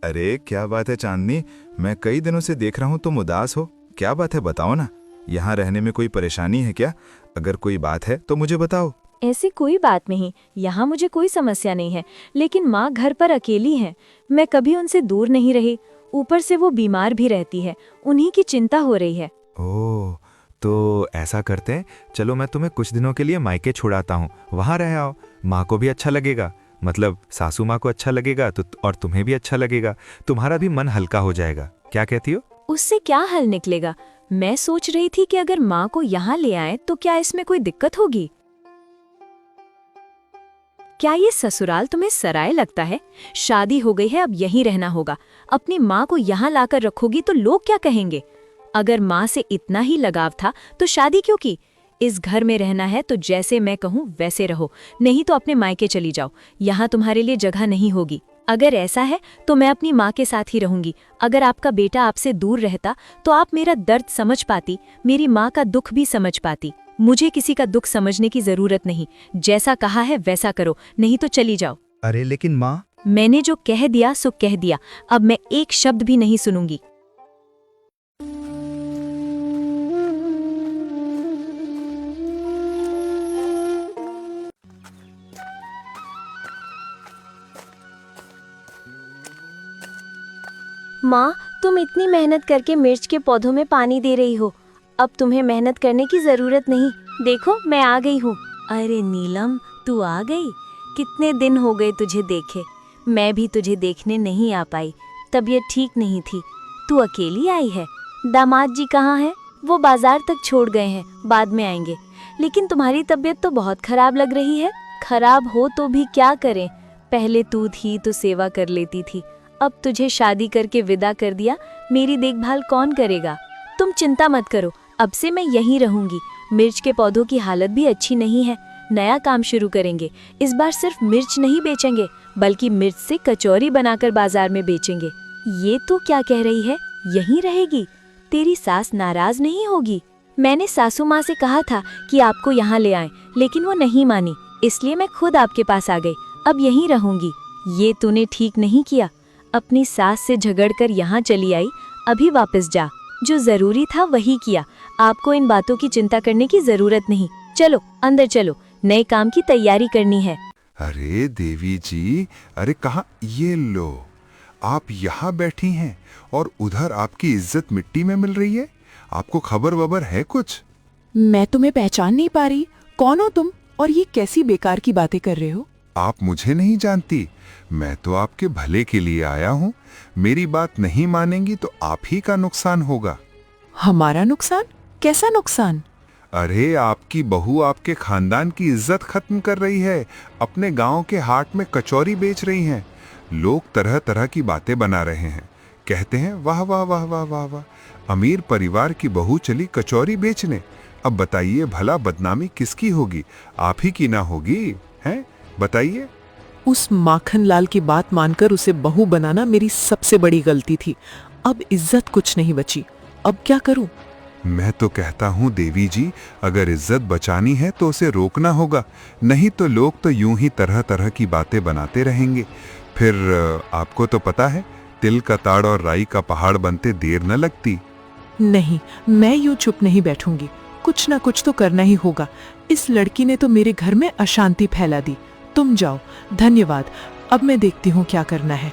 अरे क्या बात है चांदनी, मैं कई दिनों से देख रहा हूँ तुम उदास हो। क्या बात है बताओ ना। यहाँ रहने में कोई परेशानी है क्या? अगर कोई बात है तो मुझे बताओ। ऐसी कोई बात नहीं, यहाँ मुझे कोई समस्या नहीं है। लेकिन माँ घर पर अकेली हैं। मैं कभी उनसे दूर नहीं रही। ऊपर से वो बीमार भी रहती है। उन्हीं की चिंता हो रही है। ओह, तो ऐसा करते हैं, चलो मैं तुम्हें कुछ दिनों के लिए मायके छुड़ाता हूँ, वहाँ रह आओ। माँ को भी अच्छा लगेगा, मतलब सासू माँ को अच्छा लगेगा तो और तुम्हें भी अच्छा लगेगा। तुम्हारा भी मन हल्का हो जाएगा। क्या कहती हो? उससे क्या हल निकलेगा? मैं सोच रही थी कि अगर माँ को यहाँ ले आए तो क्या इसमें कोई दिक्कत होगी? क्या ये ससुराल तुम्हें सराय लगता है? शादी हो गई है, अब यहीं रहना होगा। अपनी माँ को यहाँ लाकर रखोगी तो लोग क्या कहेंगे? अगर माँ से इतना ही लगाव था तो शादी क्यों की? इस घर में रहना है तो जैसे मैं कहूँ वैसे रहो, नहीं तो अपने मायके चली जाओ। यहाँ तुम्हारे लिए जगह नहीं होगी। अगर ऐसा है तो मैं अपनी माँ के साथ ही रहूंगी। अगर आपका बेटा आपसे दूर रहता तो आप मेरा दर्द समझ पाती, मेरी माँ का दुख भी समझ पाती। मुझे किसी का दुख समझने की जरूरत नहीं। जैसा कहा है वैसा करो, नहीं तो चली जाओ। अरे लेकिन माँ। मैंने जो कह दिया सो कह दिया। अब मैं एक शब्द भी नहीं सुनूंगी। माँ, तुम इतनी मेहनत करके मिर्च के पौधों में पानी दे रही हो। अब तुम्हें मेहनत करने की जरूरत नहीं। देखो मैं आ गई हूँ। अरे नीलम, तू आ गई? कितने दिन हो गए तुझे देखे। मैं भी तुझे देखने नहीं आ पाई, तबीयत ठीक नहीं थी। तू अकेली आई है? दामाद जी कहाँ हैं? वो बाजार तक छोड़ गए हैं, बाद में आएंगे। लेकिन तुम्हारी तबीयत तो बहुत खराब लग रही है। खराब हो तो भी क्या करें? पहले तू थी तो सेवा कर लेती थी, अब तुझे शादी करके विदा कर दिया। मेरी देखभाल कौन करेगा? तुम चिंता मत करो, अब से मैं यहीं रहूंगी। मिर्च के पौधों की हालत भी अच्छी नहीं है। नया काम शुरू करेंगे। इस बार सिर्फ मिर्च नहीं बेचेंगे, बल्कि मिर्च से कचौरी बनाकर बाजार में बेचेंगे। ये तो क्या कह रही है? यहीं रहेगी? तेरी सास नाराज नहीं होगी? मैंने सासू माँ से कहा था कि आपको यहाँ ले आएं, लेकिन वो नहीं मानी, इसलिए मैं खुद आपके पास आ गई। अब यहीं रहूंगी। ये तूने ठीक नहीं किया। अपनी सास से झगड़कर यहाँ चली आई। अभी वापस जा। जो जरूरी था वही किया। आपको इन बातों की चिंता करने की जरूरत नहीं। चलो अंदर चलो, नए काम की तैयारी करनी है। अरे देवी जी, अरे कहाँ, ये लो, आप यहाँ बैठी हैं और उधर आपकी इज्जत मिट्टी में मिल रही है। आपको खबर वबर है कुछ? मैं तुम्हें पहचान नहीं पा रही। कौन हो तुम और ये कैसी बेकार की बातें कर रहे हो? आप मुझे नहीं जानती। मैं तो आपके भले के लिए आया हूँ। मेरी बात नहीं मानेंगी तो आप ही का नुकसान होगा। हमारा नुकसान? कैसा नुकसान? अरे आपकी बहू आपके खानदान की इज्जत खत्म कर रही है। अपने गांव के हाट में कचौरी बेच रही हैं। लोग तरह तरह की बातें बना रहे हैं। कहते हैं वाह वाह वाह वाह वाह वाह, अमीर परिवार की बहू चली कचौरी बेचने। अब बताइए भला बदनामी किसकी होगी? आप ही की ना होगी? हैं, बताइए। उस माखन लाल की बात मानकर उसे बहू बनाना मेरी सबसे बड़ी गलती थी। अब इज्जत कुछ नहीं बची। अब क्या करूं? मैं तो कहता हूँ देवी जी, अगर इज्जत बचानी है तो उसे रोकना होगा, नहीं तो लोग तो यूं ही तरह तरह की बातें बनाते रहेंगे। फिर आपको तो पता है, तिल का ताड़ और राई का पहाड़ बनते देर न लगती। नहीं, मैं यूं चुप नहीं बैठूंगी। कुछ ना कुछ तो करना ही होगा। इस लड़की ने तो मेरे घर में अशांति फैला दी। तुम जाओ, धन्यवाद। अब मैं देखती हूँ क्या करना है।